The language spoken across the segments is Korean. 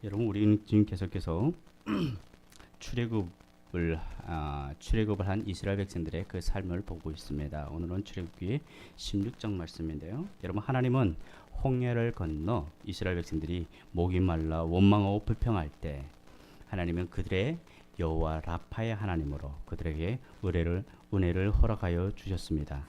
여러분, 우리는 지금 계속해서 출애굽을 한 이스라엘 백성들의 그 삶을 보고 있습니다. 오늘은 출애굽기 16장 말씀인데요. 여러분, 하나님은 홍해를 건너 이스라엘 백성들이 목이 말라 원망하고 불평할 때 하나님은 그들의 여호와 라파의 하나님으로 그들에게 은혜를 허락하여 주셨습니다.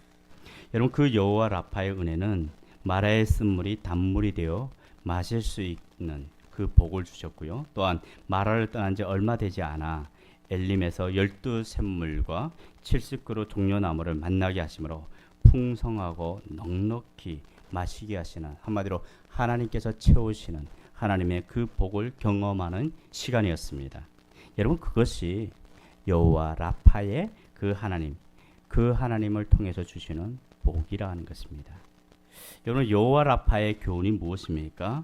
여러분, 그 여호와 라파의 은혜는 마라의 쓴물이 단물이 되어 마실 수 있는 그 복을 주셨고요. 또한 마라를 떠난 지 얼마 되지 않아 엘림에서 12샘물과 70그루 종려나무를 만나게 하심으로 풍성하고 넉넉히 마시게 하시는, 한마디로 하나님께서 채우시는 하나님의 그 복을 경험하는 시간이었습니다. 여러분, 그것이 여호와 라파의 그 하나님, 그 하나님을 통해서 주시는 복이라 하는 것입니다. 여러분, 여호와 라파의 교훈이 무엇입니까?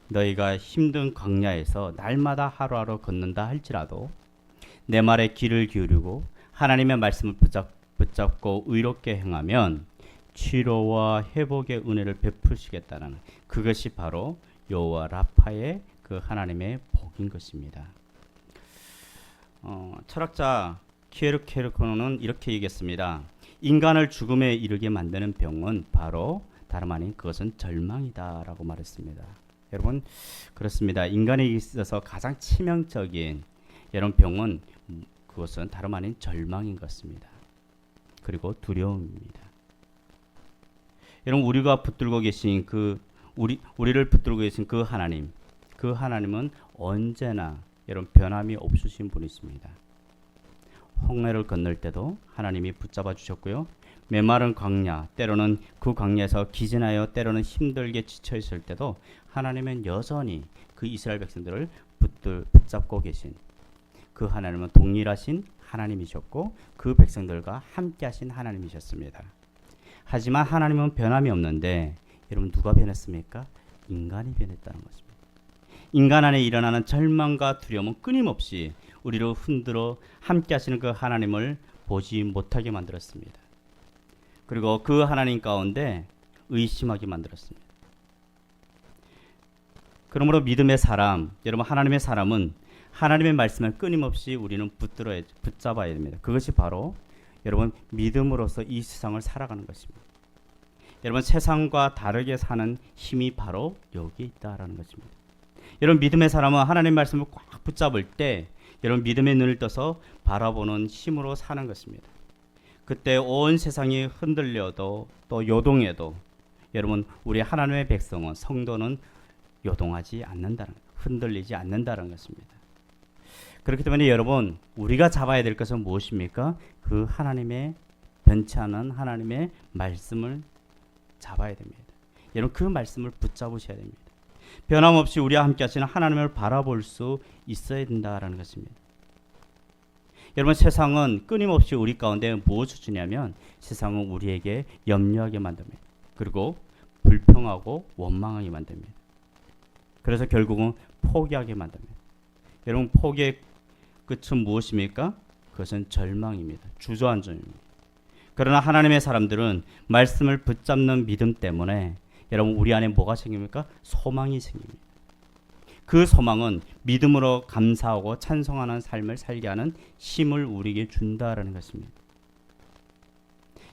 너희가 힘든 광야에서 날마다 하루하루 걷는다 할지라도 내 말에 귀를 기울이고 하나님의 말씀을 붙잡고 의롭게 행하면 치료와 회복의 은혜를 베푸시겠다는, 그것이 바로 여호와 라파의 그 하나님의 복인 것입니다. 철학자 키에르케르코는 이렇게 얘기했습니다. 인간을 죽음에 이르게 만드는 병은 바로 다름 아닌 그것은 절망이다라고 말했습니다. 여러분, 그렇습니다. 인간에 있어서 가장 치명적인 이런 병은 그것은 다름 아닌 절망인 것입니다. 그리고 두려움입니다. 여러분, 우리를 붙들고 계신 그 하나님, 그 하나님은 언제나 여러분 변함이 없으신 분이십니다. 홍해를 건널 때도 하나님이 붙잡아 주셨고요. 메마른 광야, 때로는 그 광야에서 기진하여 때로는 힘들게 지쳐 있을 때도 하나님은 여전히 그 이스라엘 백성들을 붙잡고 계신 그 하나님은 동일하신 하나님이셨고 그 백성들과 함께 하신 하나님이셨습니다. 하지만 하나님은 변함이 없는데 여러분, 누가 변했습니까? 인간이 변했다는 것입니다. 인간 안에 일어나는 절망과 두려움은 끊임없이 우리를 흔들어 함께 하시는 그 하나님을 보지 못하게 만들었습니다. 그리고 그 하나님 가운데 의심하게 만들었습니다. 그러므로 믿음의 사람, 여러분, 하나님의 사람은 하나님의 말씀을 끊임없이 우리는 붙잡아야 됩니다. 그것이 바로 여러분 믿음으로서 이 세상을 살아가는 것입니다. 여러분, 세상과 다르게 사는 힘이 바로 여기 있다라는 것입니다. 여러분, 믿음의 사람은 하나님의 말씀을 꽉 붙잡을 때 여러분 믿음의 눈을 떠서 바라보는 힘으로 사는 것입니다. 그때 온 세상이 흔들려도 또 요동해도 여러분, 우리 하나님의 백성은, 성도는 요동하지 않는다는, 흔들리지 않는다는 것입니다. 그렇기 때문에 여러분, 우리가 잡아야 될 것은 무엇입니까? 그 하나님의 변치 않은 하나님의 말씀을 잡아야 됩니다. 여러분, 그 말씀을 붙잡으셔야 됩니다. 변함없이 우리와 함께 하시는 하나님을 바라볼 수 있어야 된다라는 것입니다. 여러분, 세상은 끊임없이 우리 가운데 무엇을 주냐면 세상은 우리에게 염려하게 만듭니다. 그리고 불평하고 원망하게 만듭니다. 그래서 결국은 포기하게 만듭니다. 여러분, 포기의 끝은 무엇입니까? 그것은 절망입니다. 주저앉음입니다. 그러나 하나님의 사람들은 말씀을 붙잡는 믿음 때문에 여러분, 우리 안에 뭐가 생깁니까? 소망이 생깁니다. 그 소망은 믿음으로 감사하고 찬송하는 삶을 살게 하는 힘을 우리에게 준다라는 것입니다.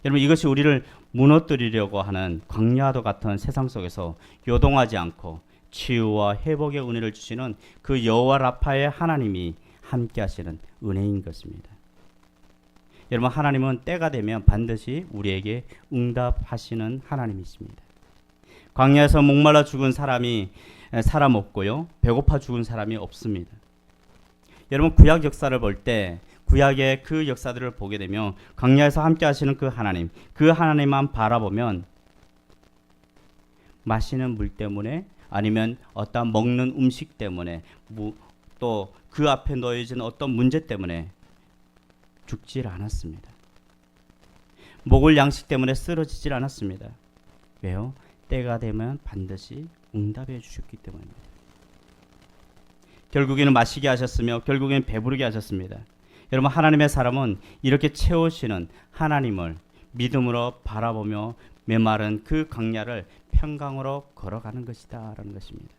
여러분, 이것이 우리를 무너뜨리려고 하는 광야도 같은 세상 속에서 요동하지 않고 치유와 회복의 은혜를 주시는 그 여호와 라파의 하나님이 함께 하시는 은혜인 것입니다. 여러분, 하나님은 때가 되면 반드시 우리에게 응답하시는 하나님이십니다. 광야에서 목말라 죽은 사람이 사람 없고요, 배고파 죽은 사람이 없습니다. 여러분, 구약 역사를 볼 때 구약의 그 역사들을 보게 되면 광야에서 함께 하시는 그 하나님, 그 하나님만 바라보면 마시는 물 때문에 아니면 어떤 먹는 음식 때문에 또 그 앞에 놓여진 어떤 문제 때문에 죽질 않았습니다. 먹을 양식 때문에 쓰러지질 않았습니다. 왜요? 때가 되면 반드시 응답해 주셨기 때문입니다. 결국에는 마시게 하셨으며 결국에는 배부르게 하셨습니다. 여러분, 하나님의 사람은 이렇게 채우시는 하나님을 믿음으로 바라보며 메마른 그 광야를 평강으로 걸어가는 것이다 라는 것입니다.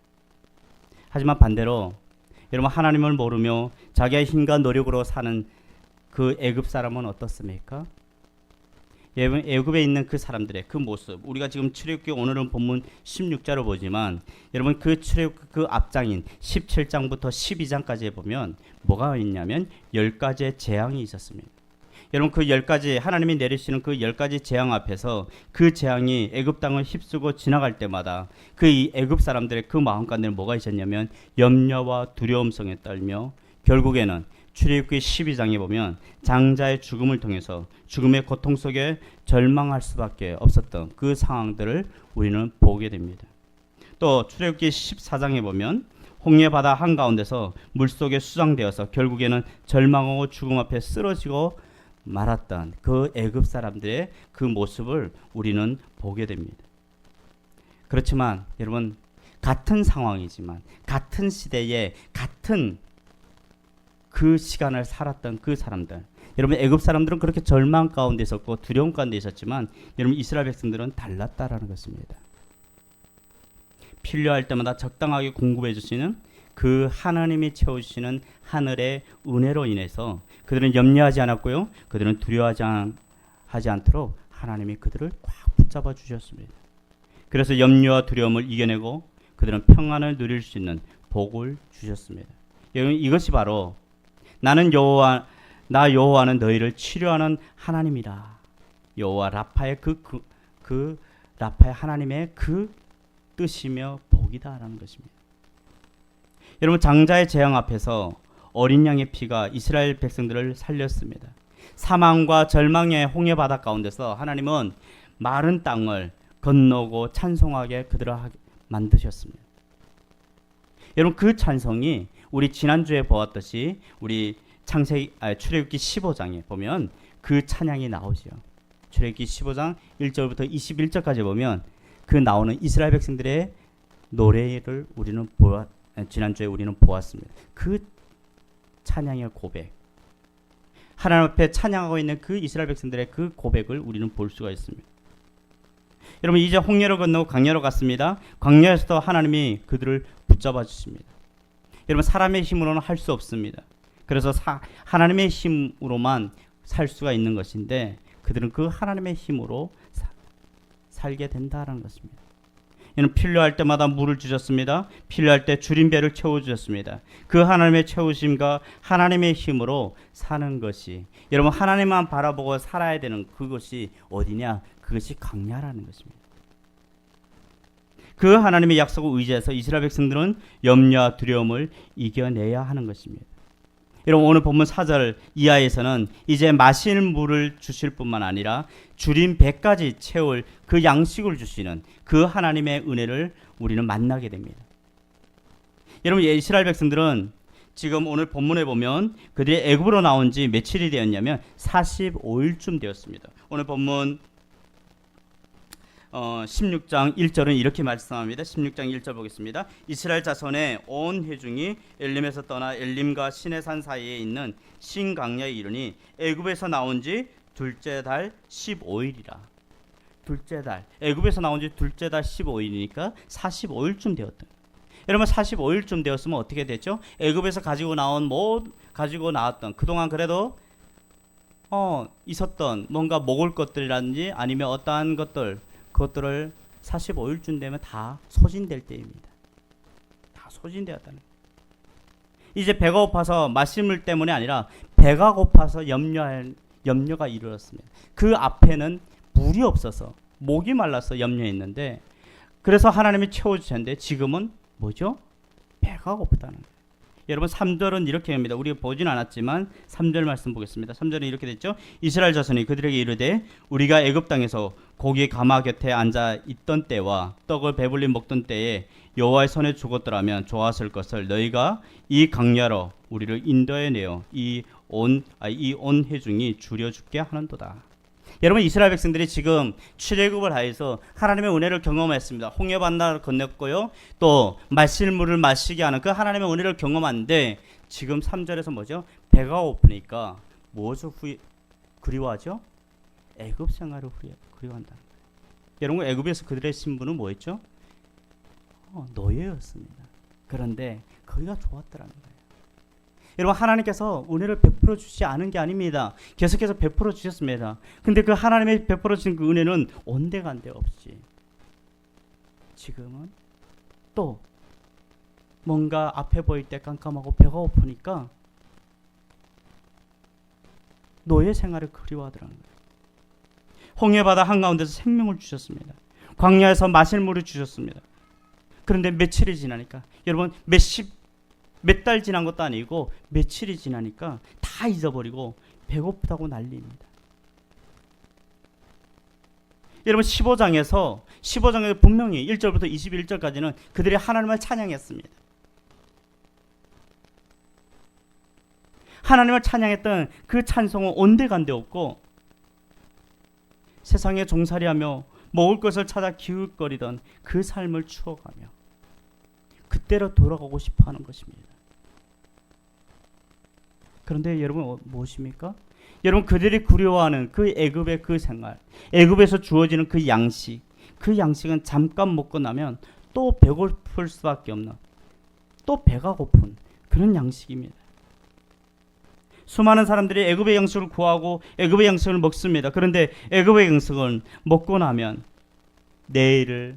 하지만 반대로 여러분 하나님을 모르며 자기의 힘과 노력으로 사는 그 애굽 사람은 어떻습니까? 여러분 애굽에 있는 그 사람들의 그 모습, 우리가 지금 출애굽기 오늘은 본문 16절을 보지만 여러분 그 출애굽 그 앞장인 17장부터 12장까지에 보면 뭐가 있냐면 10가지의 재앙이 있었습니다. 여러분 그 10가지 하나님이 내리시는 그 10가지 재앙 앞에서 그 재앙이 애굽 땅을 휩쓰고 지나갈 때마다 그 이 애굽 사람들의 그 마음 가운데는 뭐가 있었냐면 염려와 두려움성에 떨며 결국에는 출애굽기 12장에 보면 장자의 죽음을 통해서 죽음의 고통 속에 절망할 수밖에 없었던 그 상황들을 우리는 보게 됩니다. 또 출애굽기 14장에 보면 홍해 바다 한가운데서 물속에 수장되어서 결국에는 절망하고 죽음 앞에 쓰러지고 말았던 그 애굽 사람들의 그 모습을 우리는 보게 됩니다. 그렇지만 여러분 같은 상황이지만 같은 시대에 같은 그 시간을 살았던 그 사람들, 여러분 애굽 사람들은 그렇게 절망 가운데 있었고 두려움 가운데 있었지만 여러분 이스라엘 백성들은 달랐다라는 것입니다. 필요할 때마다 적당하게 공급해 주시는 그 하나님이 채우시는 하늘의 은혜로 인해서 그들은 염려하지 않았고요, 그들은 두려워하지 않도록 하나님이 그들을 꽉 붙잡아 주셨습니다. 그래서 염려와 두려움을 이겨내고 그들은 평안을 누릴 수 있는 복을 주셨습니다. 여러분 이것이 바로 나는 여호와, 나 여호와는 너희를 치료하는 하나님이다. 여호와 라파의 그 라파의 하나님의 그 뜻이며 복이다라는 것입니다. 여러분 장자의 재앙 앞에서 어린 양의 피가 이스라엘 백성들을 살렸습니다. 사망과 절망의 홍해 바다 가운데서 하나님은 마른 땅을 건너고 찬송하게 그들을 만드셨습니다. 여러분 그 찬송이 우리 지난주에 보았듯이 우리 출애굽기 15장에 보면 그 찬양이 나오죠. 출애굽기 15장 1절부터 21절까지 보면 그 나오는 이스라엘 백성들의 노래를 우리는 지난주에 우리는 보았습니다. 그 찬양의 고백, 하나님 앞에 찬양하고 있는 그 이스라엘 백성들의 그 고백을 우리는 볼 수가 있습니다. 여러분 이제 홍해를 건너고 광야로 갔습니다. 광야에서도 하나님이 그들을 붙잡아 주십니다. 여러분 사람의 힘으로는 할 수 없습니다. 그래서 하나님의 힘으로만 살 수가 있는 것인데 그들은 그 하나님의 힘으로 살게 된다는 것입니다. 이는 필요할 때마다 물을 주셨습니다. 필요할 때 주린 배를 채워주셨습니다. 그 하나님의 채우심과 하나님의 힘으로 사는 것이, 여러분 하나님만 바라보고 살아야 되는 그것이 어디냐? 그것이 광야라는 것입니다. 그 하나님의 약속을 의지해서 이스라엘 백성들은 염려와 두려움을 이겨내야 하는 것입니다. 여러분 오늘 본문 4절 이하에서는 이제 마실 물을 주실 뿐만 아니라 줄인 배까지 채울 그 양식을 주시는 그 하나님의 은혜를 우리는 만나게 됩니다. 여러분 이스라엘 백성들은 지금 오늘 본문에 보면 그들이 애굽으로 나온 지 며칠이 되었냐면 45일쯤 되었습니다. 오늘 본문 16장 1절은 이렇게 말씀합니다. 16장 1절 보겠습니다. 이스라엘 자손의 온 회중이 엘림에서 떠나 엘림과 시내산 사이에 있는 신광야에 이르니 애굽에서 나온 지 둘째 달 15일이라. 둘째 달, 애굽에서 나온 지 둘째 달 15일이니까 45일쯤 되었다. 여러분 45일쯤 되었으면 어떻게 됐죠? 애굽에서 가지고 나왔던 그동안 그래도 있었던 뭔가 먹을 것들이라든지 아니면 어떠한 그것들을 45일쯤 되면 다 소진될 때입니다. 다 소진되었다는 거예요. 이제 배가 고파서 마실 때문에 아니라 배가 고파서 염려가 이르렀습니다. 그 앞에는 물이 없어서 목이 말라서 염려했는데 그래서 하나님이 채워주셨는데 지금은 뭐죠? 배가 고프다는 거예요. 여러분 3절은 이렇게 합니다. 우리가 보진 않았지만 3절 말씀 보겠습니다. 3절은 이렇게 됐죠. 이스라엘 자손이 그들에게 이르되 우리가 애굽 땅에서 고기 가마 곁에 앉아 있던 때와 떡을 배불리 먹던 때에 여호와의 손에 죽었더라면 좋았을 것을 너희가 이 강야로 우리를 인도해 내어 이 온 회중이 줄여 죽게 하는도다. 여러분 이스라엘 백성들이 지금 출애굽을 하여서 하나님의 은혜를 경험했습니다. 홍해 바다를 건넜고요. 또 마실 물을 마시게 하는 그 하나님의 은혜를 경험하는데 지금 3절에서 뭐죠? 배가 고프니까 무엇을 그리워하죠? 애굽 생활을 그리워한다. 여러분 애굽에서 그들의 신분은 뭐였죠? 노예였습니다. 그런데 거기가 좋았더라는 거예요. 여러분, 하나님께서 은혜를 베풀어 주지 않은 게 아닙니다. 계속해서 베풀어 주셨습니다. 근데 그 하나님의 베풀어 주신 그 은혜는 온데간데 없이 지금은 또 뭔가 앞에 보일 때 깜깜하고 배가 고프니까 노예 생활을 그리워하더라는 거예요. 홍해바다 한가운데서 생명을 주셨습니다. 광야에서 마실 물을 주셨습니다. 그런데 며칠이 지나니까, 여러분, 몇 달 지난 것도 아니고 며칠이 지나니까 다 잊어버리고 배고프다고 난리입니다. 여러분, 15장에 분명히 1절부터 21절까지는 그들이 하나님을 찬양했습니다. 하나님을 찬양했던 그 찬송은 온데간데 없고 세상에 종살이하며 먹을 것을 찾아 기웃거리던 그 삶을 추억하며 그때로 돌아가고 싶어하는 것입니다. 그런데 여러분, 무엇입니까? 여러분, 그들이 그리워하는 그 애굽의 그 생활, 애굽에서 주어지는 그 양식, 그 양식은 잠깐 먹고 나면 또 배고플 수밖에 없는, 또 배가 고픈 그런 양식입니다. 수많은 사람들이 애굽의 양식을 구하고 애굽의 양식을 먹습니다. 그런데 애굽의 양식을 먹고 나면 내일을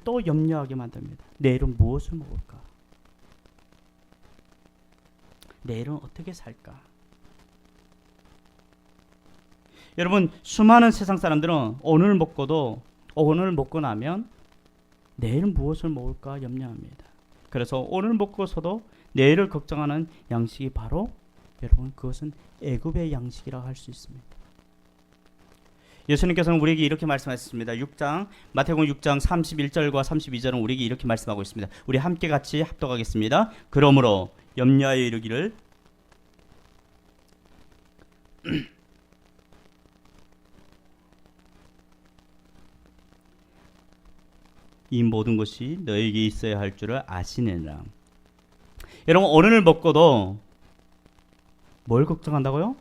또 염려하게 만듭니다. 내일은 무엇을 먹을까? 내일은 어떻게 살까? 여러분, 수많은 세상 사람들은 오늘 먹고 나면 내일은 무엇을 먹을까 염려합니다. 그래서 오늘 먹고서도 내일을 걱정하는 양식이 바로, 여러분, 그것은 애굽의 양식이라고 할 수 있습니다. 예수님께서는 우리에게 이렇게 말씀하셨습니다. 마태복음 6장 31절과 32절은 우리에게 이렇게 말씀하고 있습니다. 우리 함께 같이 합독하겠습니다. 그러므로 염려하여 이르기를 이 모든 것이 너에게 있어야 할 줄을 아시느니라. 여러분, 오늘을 먹고도 뭘 걱정한다고요?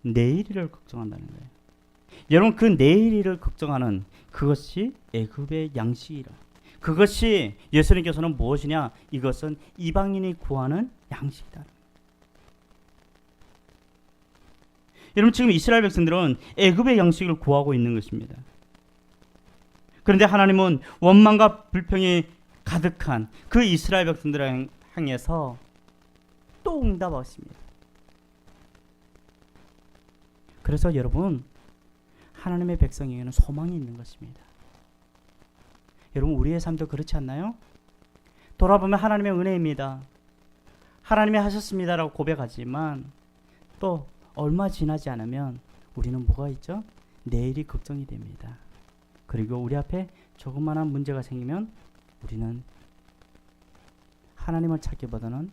내일을 걱정한다는 거예요. 여러분, 그 내일을 걱정하는 그것이 애굽의 양식이라. 그것이 예수님께서는 무엇이냐? 이것은 이방인이 구하는 양식이다. 여러분, 지금 이스라엘 백성들은 애굽의 양식을 구하고 있는 것입니다. 그런데 하나님은 원망과 불평이 가득한 그 이스라엘 백성들을 향해서 또 응답하십니다. 그래서 여러분, 하나님의 백성에게는 소망이 있는 것입니다. 여러분, 우리의 삶도 그렇지 않나요? 돌아보면 하나님의 은혜입니다. 하나님이 하셨습니다라고 고백하지만 또 얼마 지나지 않으면 우리는 뭐가 있죠? 내일이 걱정이 됩니다. 그리고 우리 앞에 조그마한 문제가 생기면 우리는 하나님을 찾기보다는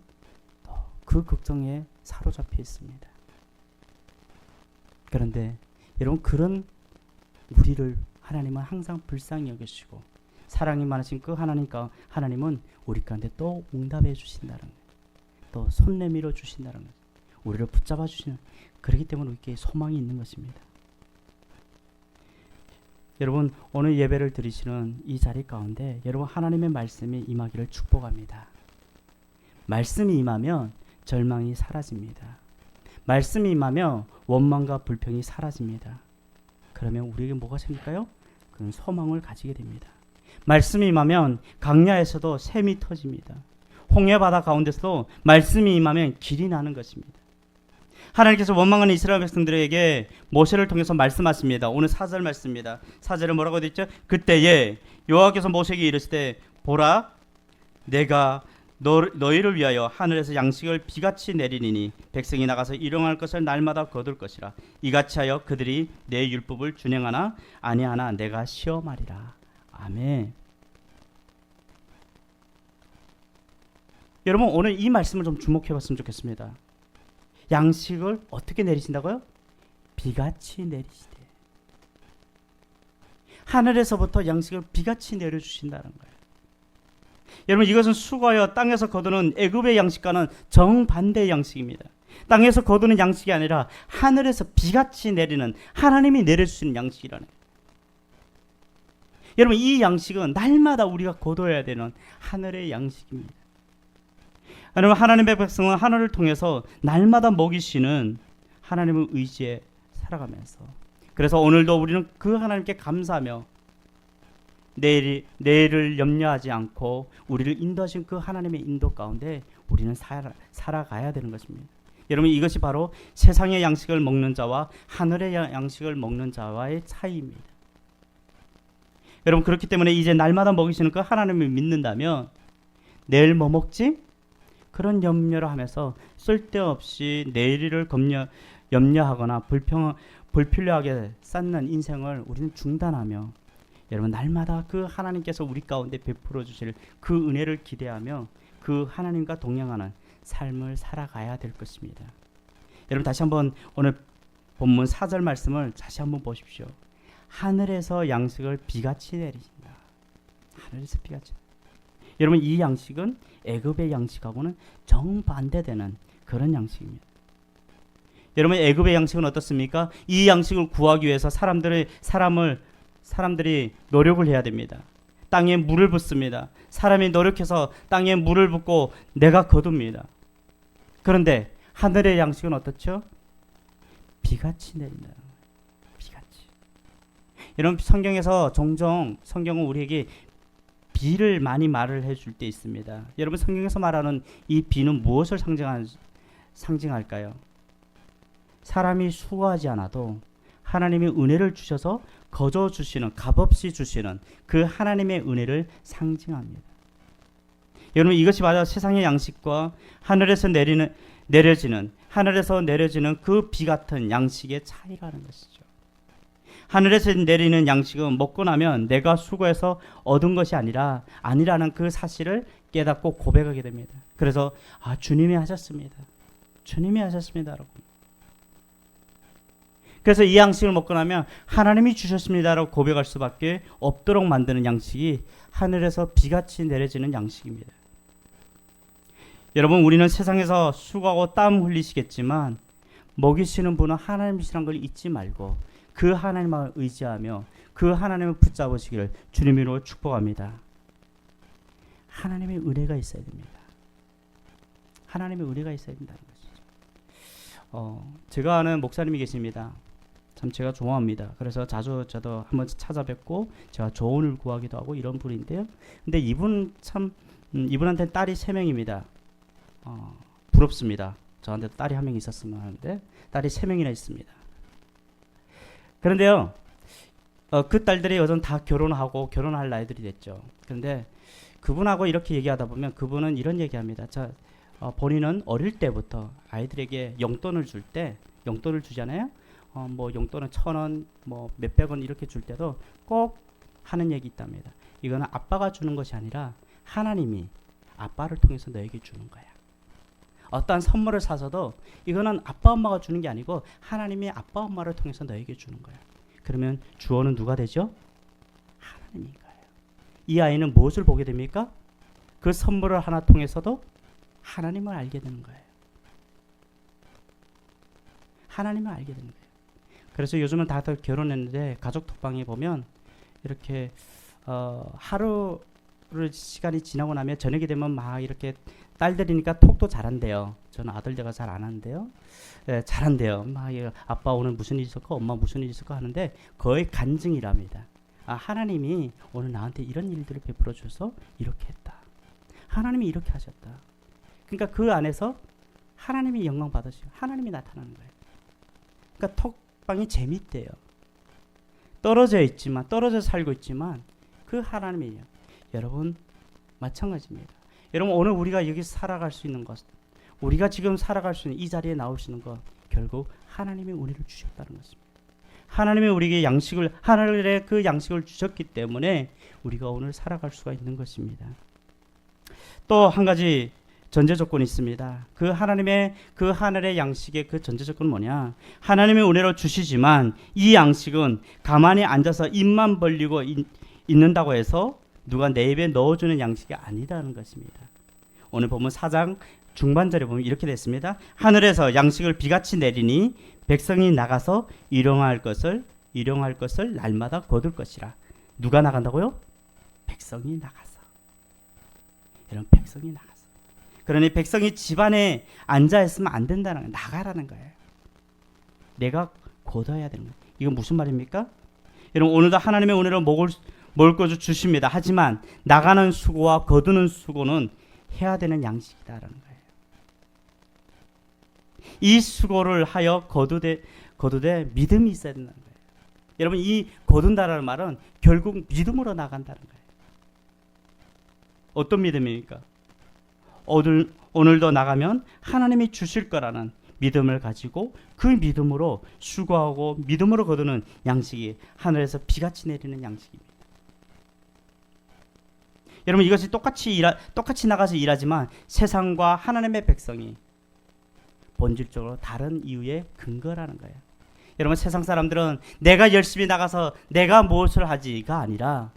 그 걱정에 사로잡혀 있습니다. 그런데 여러분, 그런 우리를 하나님은 항상 불쌍히 여기시고 사랑이 많으신 그 하나님은 우리 가운데 또 응답해 주신다는 거예요. 또 손 내밀어 주신다는 거예요. 우리를 붙잡아 주시는, 그렇기 때문에 우리에게 소망이 있는 것입니다. 여러분, 오늘 예배를 드리시는 이 자리 가운데 여러분, 하나님의 말씀이 임하기를 축복합니다. 말씀이 임하면 절망이 사라집니다. 말씀이 임하면 원망과 불평이 사라집니다. 그러면 우리에게 뭐가 생길까요? 그건 소망을 가지게 됩니다. 말씀이 임하면 강야에서도 샘이 터집니다. 홍해바다 가운데서도 말씀이 임하면 길이 나는 것입니다. 하나님께서 원망하는 이스라엘 백성들에게 모세를 통해서 말씀하십니다. 오늘 4절 말씀입니다. 4절에 뭐라고 되어 있죠? 그때에 여호와께서 모세에게 이르시되 보라, 내가 너희를 위하여 하늘에서 양식을 비같이 내리니 백성이 나가서 일용할 것을 날마다 거둘 것이라. 이같이 하여 그들이 내 율법을 준행하나 아니하나 내가 시험하리라. 아멘. 여러분, 오늘 이 말씀을 좀 주목해 봤으면 좋겠습니다. 양식을 어떻게 내리신다고요? 비같이 내리시되. 하늘에서부터 양식을 비같이 내려주신다는 거예요. 여러분, 이것은 수고하여 땅에서 거두는 애굽의 양식과는 정반대의 양식입니다. 땅에서 거두는 양식이 아니라 하늘에서 비같이 내리는, 하나님이 내려주시는 양식이라는 거예요. 여러분, 이 양식은 날마다 우리가 거둬야 되는 하늘의 양식입니다. 여러분, 하나님의 백성은 하늘을 통해서 날마다 먹이시는 하나님을 의지해 살아가면서, 그래서 오늘도 우리는 그 하나님께 감사하며 내일을 염려하지 않고 우리를 인도하신 그 하나님의 인도 가운데 우리는 살아가야 되는 것입니다. 여러분, 이것이 바로 세상의 양식을 먹는 자와 하늘의 양식을 먹는 자와의 차이입니다. 여러분, 그렇기 때문에 이제 날마다 먹이시는 그 하나님을 믿는다면 내일 뭐 먹지? 그런 염려를 하면서 쓸데없이 내일을 염려하거나 불필요하게 쌓는 인생을 우리는 중단하며, 여러분, 날마다 그 하나님께서 우리 가운데 베풀어 주실 그 은혜를 기대하며 그 하나님과 동행하는 삶을 살아가야 될 것입니다. 여러분, 다시 한번 오늘 본문 4절 말씀을 다시 한번 보십시오. 하늘에서 양식을 비같이 내리신다. 하늘에서 비같이. 여러분, 이 양식은 애굽의 양식하고는 정반대되는 그런 양식입니다. 여러분, 애굽의 양식은 어떻습니까? 이 양식을 구하기 위해서 사람들이 노력을 해야 됩니다. 땅에 물을 붓습니다. 사람이 노력해서 땅에 물을 붓고 내가 거둡니다. 그런데 하늘의 양식은 어떻죠? 비같이 내린다. 비같이. 여러분, 성경에서 종종 성경은 우리에게 비를 많이 말을 해줄 때 있습니다. 여러분, 성경에서 말하는 이 비는 무엇을 상징할까요? 사람이 수고하지 않아도 하나님이 은혜를 주셔서 거저 주시는, 값없이 주시는 그 하나님의 은혜를 상징합니다. 여러분, 이것이 바로 세상의 양식과 하늘에서 내려지는 그 비 같은 양식의 차이라는 것이죠. 하늘에서 내리는 양식은 먹고 나면 내가 수고해서 얻은 것이 아니라는 그 사실을 깨닫고 고백하게 됩니다. 그래서 주님이 하셨습니다. 주님이 하셨습니다라고. 그래서 이 양식을 먹고 나면 하나님이 주셨습니다라고 고백할 수밖에 없도록 만드는 양식이 하늘에서 비같이 내려지는 양식입니다. 여러분, 우리는 세상에서 수고하고 땀 흘리시겠지만 먹이시는 분은 하나님이시라는 걸 잊지 말고 그 하나님을 의지하며 그 하나님을 붙잡으시기를 주님으로 축복합니다. 하나님의 은혜가 있어야 됩니다. 하나님의 은혜가 있어야 된다는 것이죠. 제가 아는 목사님이 계십니다. 참 제가 좋아합니다. 그래서 자주 저도 한번 찾아뵙고 제가 조언을 구하기도 하고 이런 분인데요. 근데 이분한테 딸이 3명입니다. 부럽습니다. 저한테도 딸이 1명 있었으면 하는데 딸이 3명이나 있습니다. 그런데요, 그 딸들이 요즘 다 결혼할 나이들이 됐죠. 그런데 그분하고 이렇게 얘기하다 보면 그분은 이런 얘기합니다. 본인은 어릴 때부터 아이들에게 용돈을 줄 때, 용돈을 주잖아요. 뭐 용돈은 1,000원, 뭐 몇백 원 이렇게 줄 때도 꼭 하는 얘기 있답니다. 이거는 아빠가 주는 것이 아니라 하나님이 아빠를 통해서 너에게 주는 거야. 어떠한 선물을 사서도 이거는 아빠 엄마가 주는 게 아니고 하나님이 아빠 엄마를 통해서 너에게 주는 거야. 그러면 주어는 누가 되죠? 하나님인 거예요. 이 아이는 무엇을 보게 됩니까? 그 선물을 하나 통해서도 하나님을 알게 되는 거예요. 하나님을 알게 되는 거예요. 그래서 요즘은 다들 결혼했는데 가족 톡방에 보면 이렇게 하루를 시간이 지나고 나면 저녁이 되면 막 이렇게 딸들이니까 톡도 잘한대요. 저는 아들들과 잘 안 하는데요. 네, 잘한대요. 막 아빠 오늘 무슨 일 있었고 엄마 무슨 일 있었고 하는데 거의 간증이랍니다. 하나님이 오늘 나한테 이런 일들을 베풀어 줘서 이렇게 했다. 하나님이 이렇게 하셨다. 그러니까 그 안에서 하나님이 영광 받으시고 하나님이 나타나는 거예요. 그러니까 톡방이 재밌대요. 떨어져 살고 있지만 그 하나님이에요. 여러분 마찬가지입니다. 여러분, 오늘 우리가 여기 살아갈 수 있는 것, 우리가 지금 살아갈 수 있는 이 자리에 나올 수 있는 것, 결국 하나님의 은혜를 주셨다는 것입니다. 하나님이 우리에게 하늘의 그 양식을 주셨기 때문에 우리가 오늘 살아갈 수가 있는 것입니다. 또 한 가지 전제 조건이 있습니다. 그 하나님의 그 하늘의 양식의 그 전제 조건은 뭐냐? 하나님의 은혜로 주시지만 이 양식은 가만히 앉아서 입만 벌리고 있는다고 해서 누가 내 입에 넣어주는 양식이 아니라는 것입니다. 오늘 보면 4장 중반절에 보면 이렇게 됐습니다. 하늘에서 양식을 비같이 내리니 백성이 나가서 일용할 것을 날마다 거둘 것이라. 누가 나간다고요? 백성이 나가서. 이런 백성이 나가서. 그러니 백성이 집안에 앉아 있으면 안 된다는 거예요. 나가라는 거예요. 내가 거둬야 되는 거예요. 이건 무슨 말입니까? 여러분, 오늘도 하나님의 은혜로 먹을 것을 주십니다. 하지만 나가는 수고와 거두는 수고는 해야 되는 양식이다라는 거예요. 이 수고를 하여 거두되 믿음이 있어야 된다는 거예요. 여러분, 이 거둔다라는 말은 결국 믿음으로 나간다는 거예요. 어떤 믿음입니까? 오늘도 나가면 하나님이 주실 거라는 믿음을 가지고 그 믿음으로 수고하고 믿음으로 거두는 양식이 하늘에서 비같이 내리는 양식입니다. 여러분, 이것이 똑같이 나가서 일하지만 세상과 하나님의 백성이 본질적으로 다른 이유의 근거라는 거예요. 여러분, 세상 사람들은 내가 열심히 나가서 내가 무엇을 하지가 아니라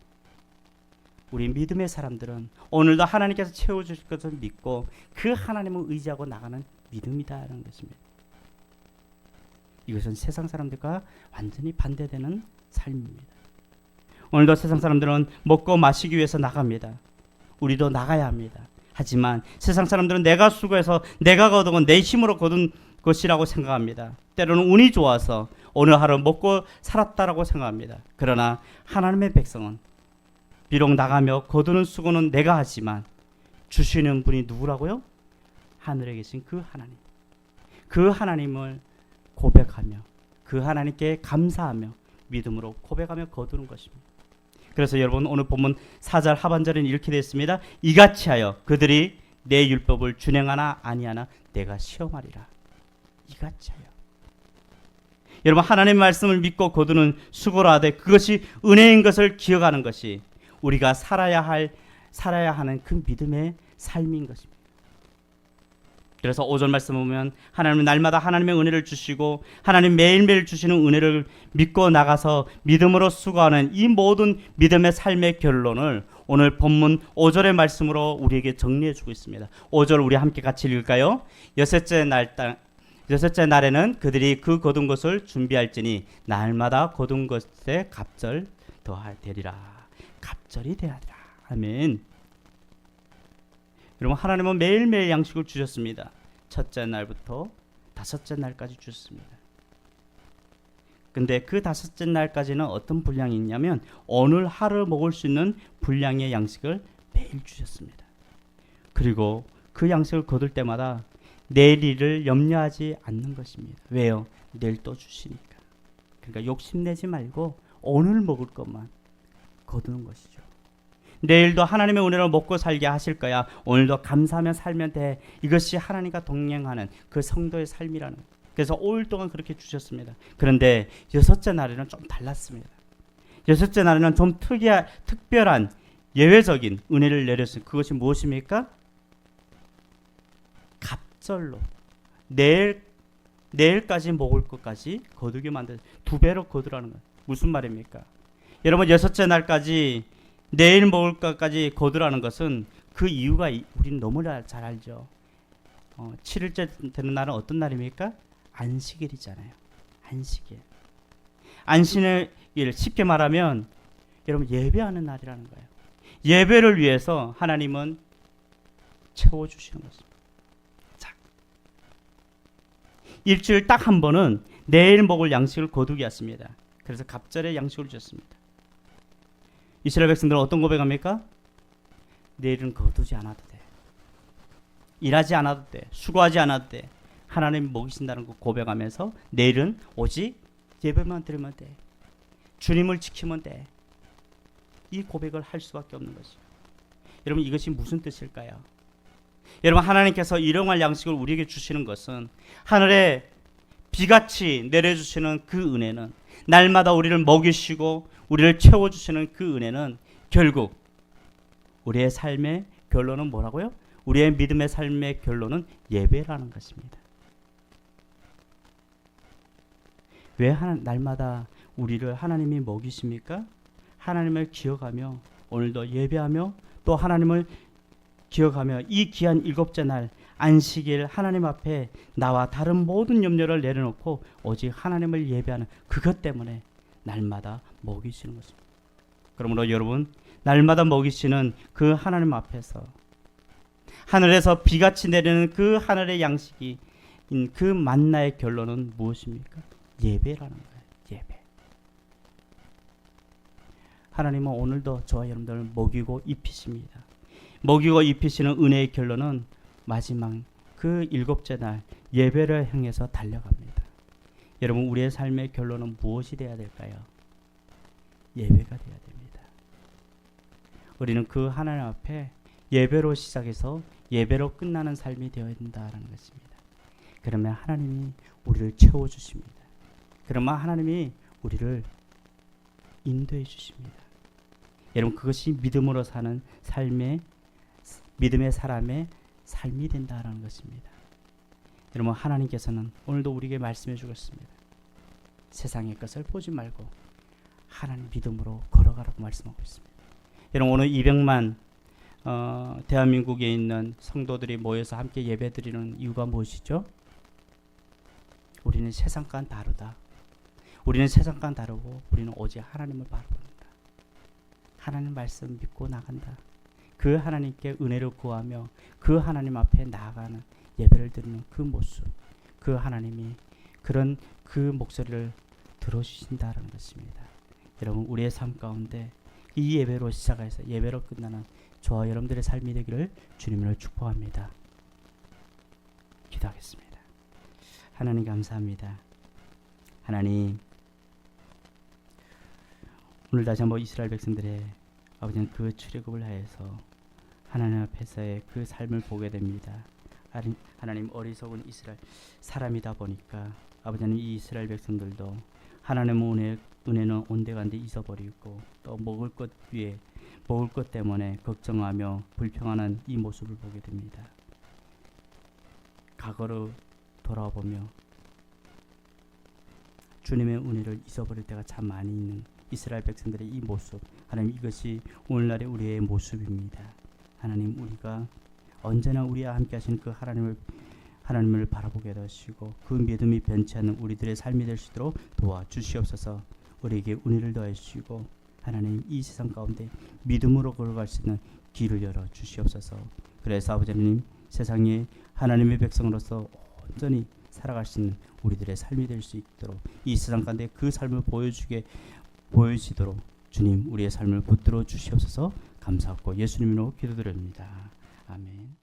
우리 믿음의 사람들은 오늘도 하나님께서 채워주실 것을 믿고 그 하나님을 의지하고 나가는 믿음이다라는 것입니다. 이것은 세상 사람들과 완전히 반대되는 삶입니다. 오늘도 세상 사람들은 먹고 마시기 위해서 나갑니다. 우리도 나가야 합니다. 하지만 세상 사람들은 내가 수고해서 내가 거둔 내 힘으로 거둔 것이라고 생각합니다. 때로는 운이 좋아서 오늘 하루 먹고 살았다라고 생각합니다. 그러나 하나님의 백성은 비록 나가며 거두는 수고는 내가 하지만 주시는 분이 누구라고요? 하늘에 계신 그 하나님. 그 하나님을 고백하며 그 하나님께 감사하며 믿음으로 고백하며 거두는 것입니다. 그래서 여러분, 오늘 본문 4절 하반절에는 이렇게 되어 있습니다. 이같이 하여 그들이 내 율법을 준행하나 아니하나 내가 시험하리라. 이같이 하여. 여러분, 하나님의 말씀을 믿고 거두는 수고를 하되 그것이 은혜인 것을 기억하는 것이 우리가 살아야 하는 그 믿음의 삶인 것입니다. 그래서 5절 말씀 보면 하나님은 날마다 하나님의 은혜를 주시고 하나님 매일매일 주시는 은혜를 믿고 나가서 믿음으로 수고하는 이 모든 믿음의 삶의 결론을 오늘 본문 5절의 말씀으로 우리에게 정리해 주고 있습니다. 5절 우리 함께 같이 읽을까요? 여섯째 날에는 그들이 그 거둔 것을 준비할지니 날마다 거둔 것에 갑절 더하리라. 갑절이 되리라. 아멘. 여러분, 하나님은 매일매일 양식을 주셨습니다. 첫째 날부터 다섯째 날까지 주셨습니다. 근데 그 다섯째 날까지는 어떤 분량이 있냐면 오늘 하루 먹을 수 있는 분량의 양식을 매일 주셨습니다. 그리고 그 양식을 거둘 때마다 내일 일을 염려하지 않는 것입니다. 왜요? 내일 또 주시니까. 그러니까 욕심내지 말고 오늘 먹을 것만 거두는 것이죠. 내일도 하나님의 은혜로 먹고 살게 하실 거야. 오늘도 감사하며 살면 돼. 이것이 하나님과 동행하는 그 성도의 삶이라는 거예요. 그래서 5일 동안 그렇게 주셨습니다. 그런데 여섯째 날에는 좀 달랐습니다. 여섯째 날에는 좀 특별한 예외적인 은혜를 내렸어요. 그것이 무엇입니까? 갑절로 내일까지 먹을 것까지 거두게 만들어요. 2배로 거두라는 거예요. 무슨 말입니까? 여러분, 여섯째 날까지 내일 먹을 것까지 거두라는 것은 그 이유가 우리는 너무 잘 알죠. 7일째 되는 날은 어떤 날입니까? 안식일이잖아요. 안식일. 안식일, 쉽게 말하면 여러분 예배하는 날이라는 거예요. 예배를 위해서 하나님은 채워주시는 것입니다. 자, 일주일 딱 한 번은 내일 먹을 양식을 거두게 했습니다. 그래서 갑절에 양식을 주셨습니다. 이스라엘 백성들은 어떤 고백합니까? 내일은 거두지 않아도 돼. 일하지 않아도 돼. 수고하지 않아도 돼. 하나님 먹이신다는 거 고백하면서 내일은 오직 예배만 드리면 돼. 주님을 지키면 돼. 이 고백을 할 수밖에 없는 것이죠. 여러분, 이것이 무슨 뜻일까요? 여러분, 하나님께서 일용할 양식을 우리에게 주시는 것은 하늘에 비같이 내려주시는 그 은혜는, 날마다 우리를 먹이시고 우리를 채워주시는 그 은혜는 결국 우리의 삶의 결론은 뭐라고요? 우리의 믿음의 삶의 결론은 예배라는 것입니다. 왜 날마다 우리를 하나님이 먹이십니까? 하나님을 기억하며 오늘도 예배하며 또 하나님을 기억하며 이 귀한 7째 날 안식일 하나님 앞에 나와 다른 모든 염려를 내려놓고 오직 하나님을 예배하는 그것 때문에 날마다 먹이시는 것입니다. 그러므로 여러분, 날마다 먹이시는 그 하나님 앞에서 하늘에서 비같이 내리는 그 하늘의 양식이 그 만나의 결론은 무엇입니까? 예배라는 거예요. 예배. 하나님은 오늘도 저와 여러분들을 먹이고 입히십니다. 먹이고 입히시는 은혜의 결론은 마지막 그 일곱째 날 예배를 향해서 달려갑니다. 여러분, 우리의 삶의 결론은 무엇이 되어야 될까요? 예배가 되어야 됩니다. 우리는 그 하나님 앞에 예배로 시작해서 예배로 끝나는 삶이 되어야 된다는 것입니다. 그러면 하나님이 우리를 채워주십니다. 그러면 하나님이 우리를 인도해 주십니다. 여러분, 그것이 믿음으로 사는 삶의, 믿음의 사람의 삶이 된다는 것입니다. 여러분, 하나님께서는 오늘도 우리에게 말씀해 주셨습니다. 세상의 것을 보지 말고 하나님 믿음으로 걸어가라고 말씀하고 있습니다. 여러분, 오늘 200만 대한민국에 있는 성도들이 모여서 함께 예배드리는 이유가 무엇이죠? 우리는 세상과는 다르다. 우리는 세상과는 다르고 우리는 오직 하나님을 바라본다. 하나님 말씀 믿고 나간다. 그 하나님께 은혜를 구하며 그 하나님 앞에 나아가는 예배를 드리는 그 모습, 그 하나님이 그런 그 목소리를 들어주신다는 것입니다. 여러분, 우리의 삶 가운데 이 예배로 시작해서 예배로 끝나는 저와 여러분들의 삶이 되기를 주님을 축복합니다. 기도하겠습니다. 하나님 감사합니다. 하나님, 오늘 다시 한번 이스라엘 백성들의 아버지는 그 출애굽을 하여서 하나님 앞에서의 그 삶을 보게 됩니다. 하나님, 어리석은 이스라엘 사람이다 보니까 아버지는 이 이스라엘 백성들도 하나님의 은혜는 온데간데 잊어버리고 또 먹을 것 위에 먹을 것 때문에 걱정하며 불평하는 이 모습을 보게 됩니다. 과거로 돌아보며 주님의 은혜를 잊어버릴 때가 참 많이 있는 이스라엘 백성들의 이 모습, 하나님, 이것이 오늘날의 우리의 모습입니다. 하나님, 우리가 언제나 우리와 함께 하시는 그 하나님을 바라보게 하시고 그 믿음이 변치 않는 우리들의 삶이 될 수 있도록 도와주시옵소서. 우리에게 은혜를 더해 주시고 하나님, 이 세상 가운데 믿음으로 걸어갈 수 있는 길을 열어 주시옵소서. 그래서 아버지 하나님, 세상에 하나님의 백성으로서 온전히 살아갈 수 있는 우리들의 삶이 될 수 있도록 이 세상 가운데 그 삶을 보여지도록 주님, 우리의 삶을 붙들어 주시옵소서. 감사하고 예수님으로 기도드립니다. 아멘.